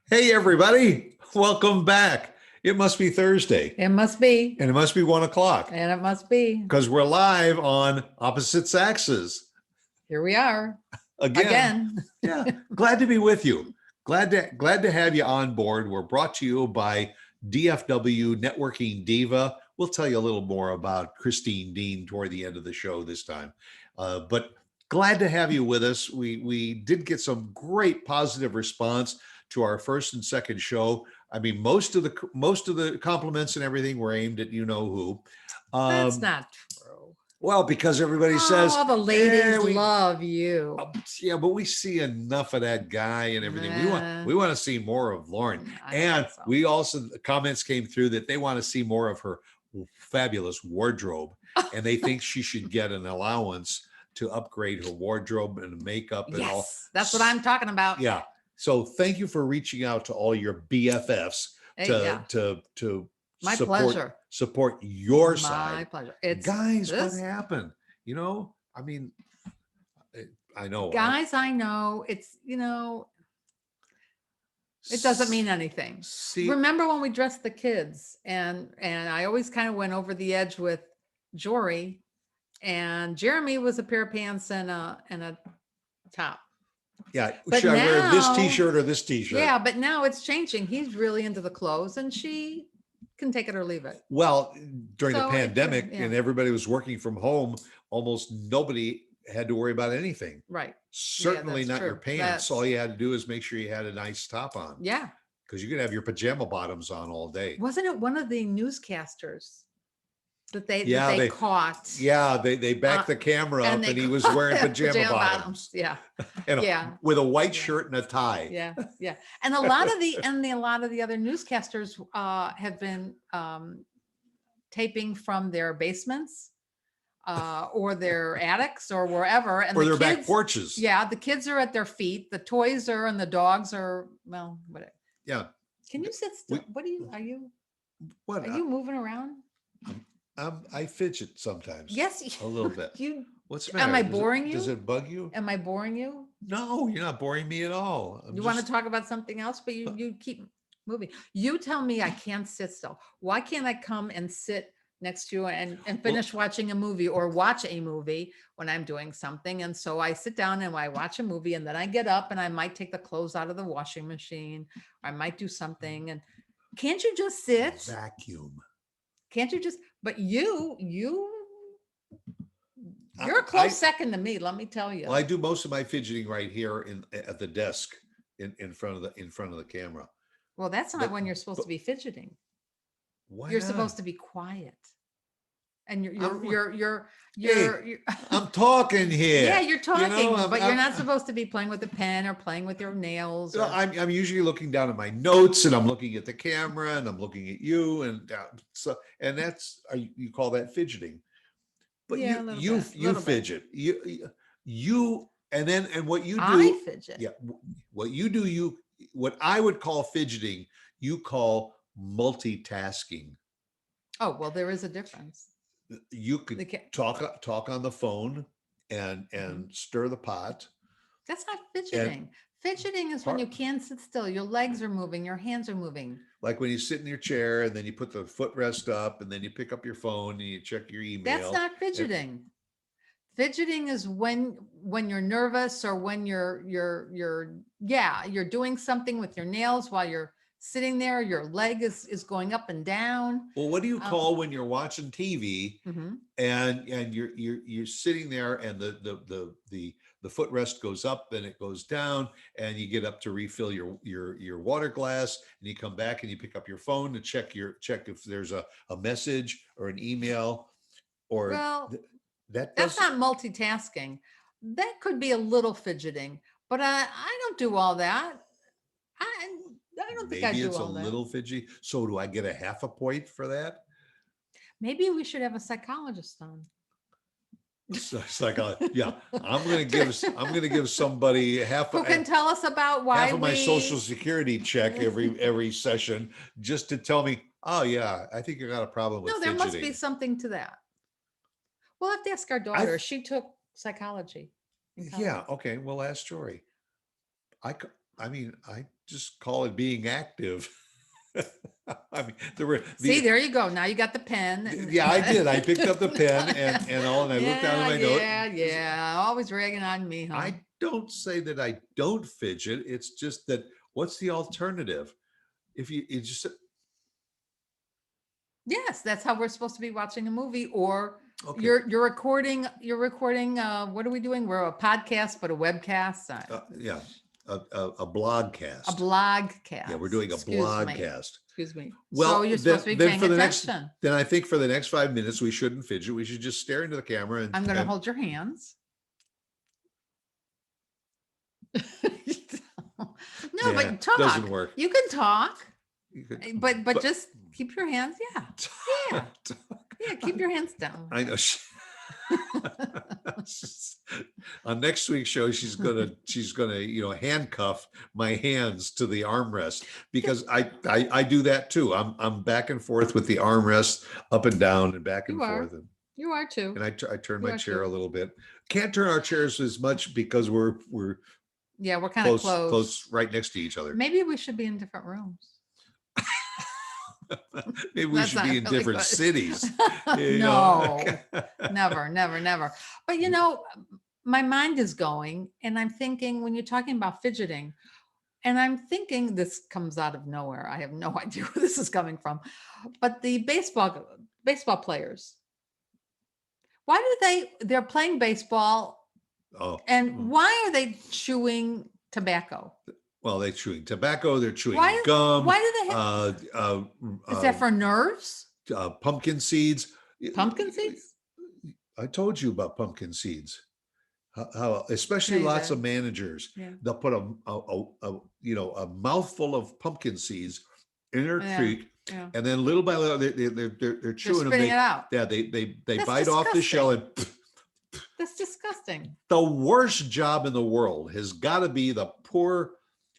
Hey, everybody. Welcome back. It must be Thursday It must be, and it must be 1 o'clock and it must be. because we're live on Opposite Saxes Here we are again. again. Yeah. Glad to be with you. Glad to have you on board. We're brought to you by DFW Networking Diva. We'll tell you a little more about Christine Dean toward the end of the show this time. But glad to have you with us. We did get some great positive response to our first and second show. I mean, most of the compliments and everything were aimed at you know who. That's Um, not true. well, because everybody Oh, says, all the ladies we love you. yeah, but we see enough of that guy and everything. We want Nah, we want to see more of Lauren. I don't And think so. we also the comments came through that they want to see more of her fabulous wardrobe, and they think she should get an allowance to upgrade her wardrobe and makeup and all. Yes, that's what I'm talking about. Yeah. So thank you for reaching out to all your BFFs Hey, yeah, to my support pleasure. your My side. pleasure. It's Guys, what this, happened? I mean, I know. guys. I know it doesn't mean anything. See, Remember when we dressed the kids, and I always kind of went over the edge with Jory, and Jeremy was a pair of pants and a top. yeah, But should I wear this now- T-shirt or this T-shirt? Yeah, but now it's changing. He's really into the clothes, and she can take it or leave it. Well, during the So, pandemic yeah. and everybody was working from home, almost nobody had to worry about anything. Right. Certainly that's not your true. pants. That's- All you had to do is make sure you had a nice top on, Yeah. because you could have your pajama bottoms on all day. Wasn't it one of the newscasters that they Yeah, that they they- caught? Yeah, they backed the camera up and he was caught wearing the pajama bottoms Yeah. and Yeah. with a white Yeah. shirt and a tie. Yeah. Yeah. And a lot of the other newscasters have been taping from their basements or their attics or wherever, and Or the their back kids, porches. yeah, the kids are at their feet, the toys are, and the dogs are, well, whatever. Yeah. Can you sit still? What are you What? moving around? I fidget sometimes. Yes. A little bit. You What's the matter? am I Does it- boring you? Does it bug you? Am I boring you? No, you're not boring me at all. You want to talk about something else, but you keep moving. You tell me I can't sit still. Why can't I come and sit next to you and finish watching a movie or watch a movie when I'm doing something? And so I sit down and I watch a movie, and then I get up and I might take the clothes out of the washing machine. Or I might do something. And can't you just sit? vacuum. Can't you just, but you're a I- close second to me, let me tell you. Well, I do most of my fidgeting right here at the desk in front of the camera. Well, that's not but- when you're supposed to be fidgeting. Why You're not? supposed to be quiet. And I'm- you're I'm talking here. yeah, you're talking, but you're not I'm- supposed to be playing with a pen or playing with your nails. No, or- I'm usually looking down at my notes and I'm looking at the camera and I'm looking at you and and that's you call that fidgeting. But Yeah, a little you bit, you little bit. fidget. You and what you do. I fidget. Yeah, what you do, what I would call fidgeting, you call multitasking. Oh, well, there is a difference. You could The ca- talk on the phone and stir the pot. That's not fidgeting. Fidgeting is when you can't sit still. Your legs are moving, your hands are moving. Like when you sit in your chair and then you put the footrest up and then you pick up your phone and you check your email. That's not fidgeting. Fidgeting is when you're nervous or when you're doing something with your nails while you're sitting there, your leg is going up and down. Well, what do you call when you're watching TV Mhm. and you're sitting there and the footrest goes up and it goes down and you get up to refill your water glass and you come back and you pick up your phone to check if there's a message or an email or Well, that's that's not multitasking. That could be a little fidgeting, but I don't do all that. I don't think I maybe do it's a all that. little fidgety. So do I get a half a point for that? Maybe we should have a psychologist on. It's like, yeah, I'm gonna give somebody Who can tell us about why half of my we social security check every session just to tell me, oh yeah, I think you got a problem with No, there must be fidgeting. something to that. We'll have to ask our daughter. She took psychology. in Yeah, college. okay, well, ask Jory. I mean, I just call it being active. I mean, there were See, the there you go. Now you got the pen. yeah, I did. I picked up the pen and all, and I looked down at Yeah, my note. yeah. Always ragging on me, huh? I don't say that I don't fidget. It's just that what's the alternative? If you just Yes, that's how we're supposed to be watching a movie. Or okay, you're recording. You're recording. What are we doing? We're a podcast, but a webcast. yeah, a blog A cast. blog Yeah, we're cast. doing a Excuse blog me. cast. Excuse me. So Well, you're supposed to be paying for the next, attention. then I think for the next 5 minutes we shouldn't fidget. We should just stare into the camera I'm going to and hold your hands. No, yeah, but talk. doesn't work. You can talk, You could- but just keep your hands. Yeah. Yeah. Keep your hands down. I know. On next week's show, she's gonna handcuff my hands to the armrest because I do that too. I'm back and forth with the armrest up and down and back and You are. forth, You are too. and I turn You my are chair too. a little bit. Can't turn our chairs as much because we're Yeah, we're kind of close right next to each other. Maybe we should be in different rooms. Maybe we That's should not be in really different good. cities. No, never. But my mind is going, and I'm thinking when you're talking about fidgeting, and I'm thinking this comes out of nowhere. I have no idea where this is coming from. But the baseball players, why do they're playing baseball, Oh, and why are they chewing tobacco? well, they're chewing tobacco. They're chewing Why gum. why do they have, is that for nerves? Pumpkin seeds. Pumpkin seeds? I told you about pumpkin seeds. How especially Yeah, you lots did. of managers, Yeah. they'll put a mouthful of pumpkin seeds in their Yeah, treat, yeah. and then little by little they're They're chewing them. spitting it out. Yeah, they That's bite off the shell and That's disgusting. the worst job in the world has got to be the poor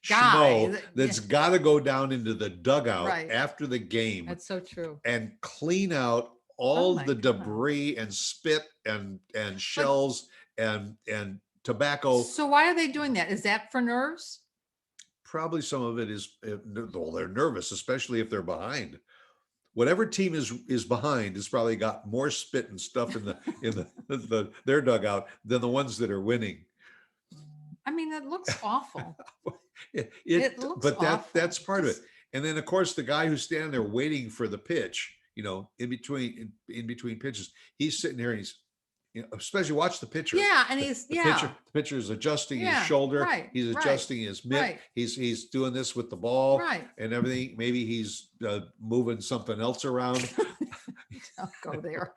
Guy, schmo that's got to go down into the dugout Right. after the game That's so true. and clean out Oh all my the God. debris and spit and shells and tobacco. So why are they doing that? Is that for nerves? Probably some of it is, well, they're nervous, especially if they're behind. Whatever team is behind has probably got more spit and stuff in their dugout than the ones that are winning. I mean, it looks awful. It looks but awful. that's part of it. And then of course the guy who's standing there waiting for the pitch, in between pitches, he's sitting there and he's, especially watch the pitcher. Yeah, and he's The pitcher is adjusting his Yeah, shoulder. right, He's right, adjusting his mitt. right. He's doing this with the ball Right. and everything. Maybe he's moving something else around. Don't go there.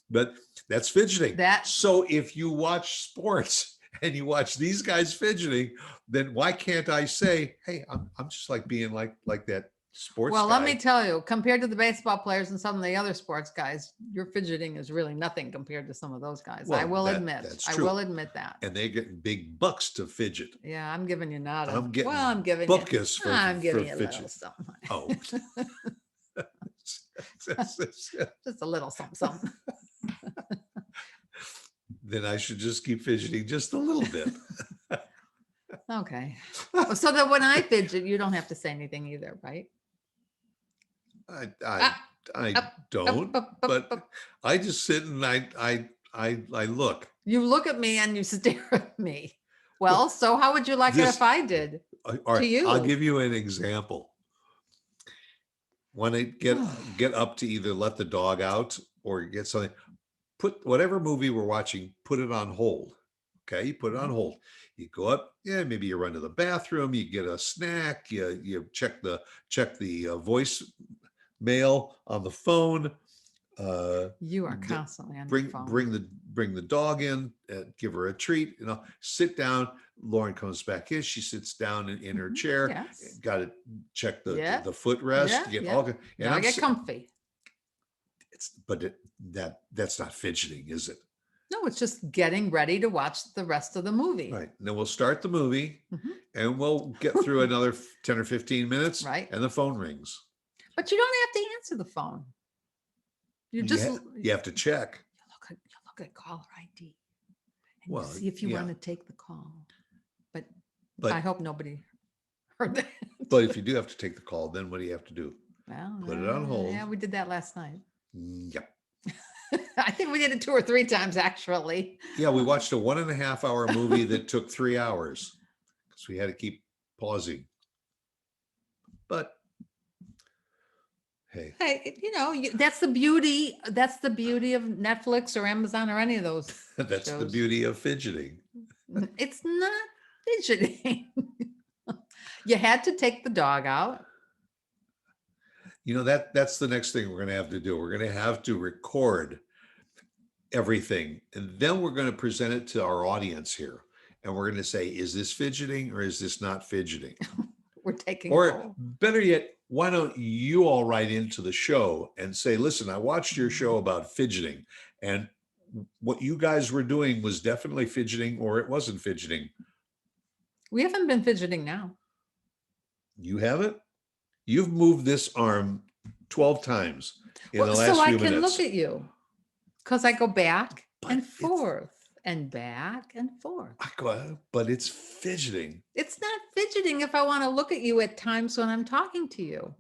but that's fidgeting. That- So if you watch sports and you watch these guys fidgeting, then why can't I say, hey, I'm just like being like that sports Well, guy. let me tell you, compared to the baseball players and some of the other sports guys, your fidgeting is really nothing compared to some of those guys. I Well, will admit. that's I true. will admit that. And they're getting big bucks to fidget. Yeah, I'm giving you nada. I'm getting I'm giving buckus you. I'm giving you a fidget. little something. Oh. Just a little something. Then I should just keep fidgeting just a little bit. Okay. Well, so that when I fidget, you don't have to say anything either, right? I don't, but I just sit and I look. You look at me and you stare at me. Well, so how would you like it This- if I did? All right, To you. I'll give you an example. When I get up to either let the dog out or get something, put whatever movie we're watching, put it on hold. Okay, you put it on hold. You go up, maybe you run to the bathroom, you get a snack, you check the voice mail on the phone. You are constantly on bring your phone. bring the dog in, give her a treat, sit down. Lauren comes back in, she sits down in her chair. Yes. Got to check the Yeah. footrest. Yeah, Get yeah. all good. And Now I get comfy. That's not fidgeting, is it? No, it's just getting ready to watch the rest of the movie. Right. And then we'll start the movie Mhm. and we'll get through another 10 or 15 minutes. Right. And the phone rings. But you don't have to answer the phone. You just You have to check. you look at caller ID and Well, you see if you yeah. want to take the call. But But I hope nobody heard that. but if you do have to take the call, then what do you have to do? Well, Put it on hold. yeah, we did that last night. Yep. I think we did it 2 or 3 times actually. Yeah, we watched a 1.5 hour movie that took 3 hours because we had to keep pausing. But hey, Hey, that's the beauty. That's the beauty of Netflix or Amazon or any of those that's the shows. beauty of fidgeting. It's not fidgeting. You had to take the dog out. That's the next thing we're going to have to do. We're going to have to record everything, and then we're going to present it to our audience here, and we're going to say, is this fidgeting or is this not fidgeting? We're taking Or roll. better yet, why don't you all write into the show and say, listen, I watched your show about fidgeting, and what you guys were doing was definitely fidgeting or it wasn't fidgeting. We haven't been fidgeting now. You haven't? You've moved this arm 12 times in the last so I few can minutes. look at you because I go back But and it's- forth and back and forth. But it's fidgeting. It's not fidgeting if I want to look at you at times when I'm talking to you.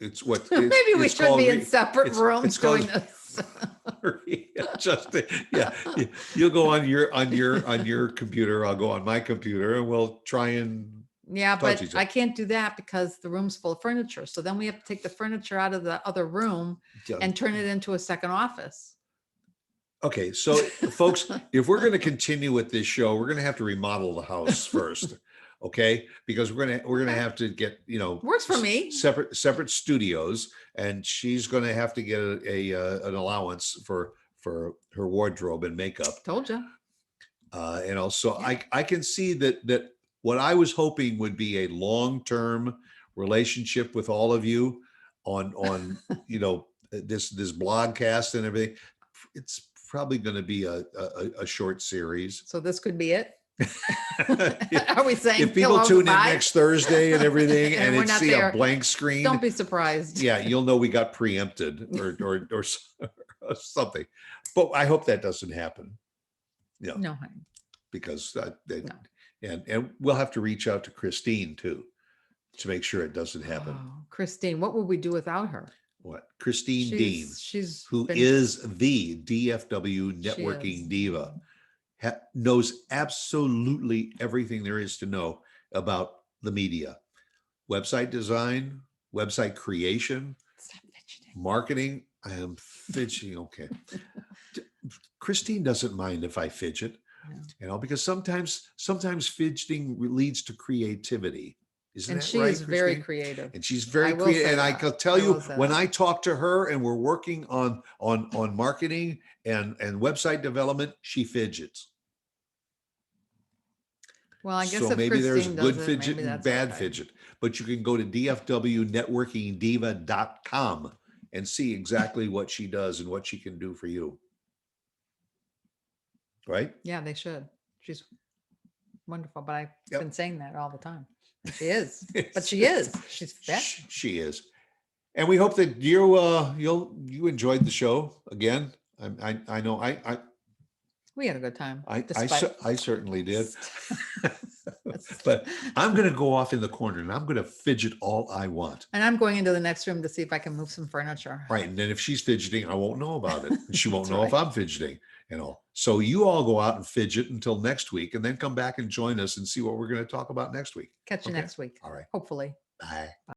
It's what Maybe we it's should called be in separate it's rooms called- doing this. just yeah, you'll go on your computer, I'll go on my computer, and we'll try and Yeah, talk to but each I other. can't do that because the room's full of furniture. So then we have to take the furniture out of the other room and turn it into a second office. Okay, so folks, if we're going to continue with this show, we're going to have to remodel the house first, okay? Because we're going to have to get Works for me. separate studios, and she's going to have to get an allowance for her wardrobe and makeup. Told you. So I can see that what I was hoping would be a long-term relationship with all of you on this blogcast and everything. It's probably going to be a short series. So this could be it. Are we saying If people hello, tune in goodbye? next Thursday and everything And and we're they not see there. a blank screen, Don't be surprised. yeah, you'll know we got preempted or something. But I hope that doesn't happen. Yeah, No, honey. because No. and we'll have to reach out to Christine too to make sure it doesn't happen. Oh, Christine, what would we do without her? What? Christine Dean, She's who been- is the DFW She networking is. diva, knows absolutely everything there is to know about the media, website design, website creation, Stop fidgeting. marketing. I am fidgeting. Okay. Christine doesn't mind if I fidget, No. because sometimes fidgeting leads to creativity. Isn't And that she right, is very Christine? creative. And she's very I will creative. say And I that. can tell I you, will say when that. I talk to her and we're working on marketing and website development, she fidgets. Well, I guess So if maybe there's Christine good does it, fidget maybe and that's bad okay. fidget. But you can go to dfwnetworkingdiva.com and see exactly what she does and what she can do for you. Right? Yeah, they should. She's wonderful, but I've Yep. been saying that all the time. And she is. But she is. She's fast. She is. And we hope that you enjoyed the show again. I know We had a good time. I despite- certainly did. But I'm going to go off in the corner and I'm going to fidget all I want. And I'm going into the next room to see if I can move some furniture. Right. And then if she's fidgeting, I won't know about it. And she won't That's know if right. I'm fidgeting and all. So you all go out and fidget until next week and then come back and join us and see what we're going to talk about next week. Catch you Okay. next week, All right. hopefully. Bye.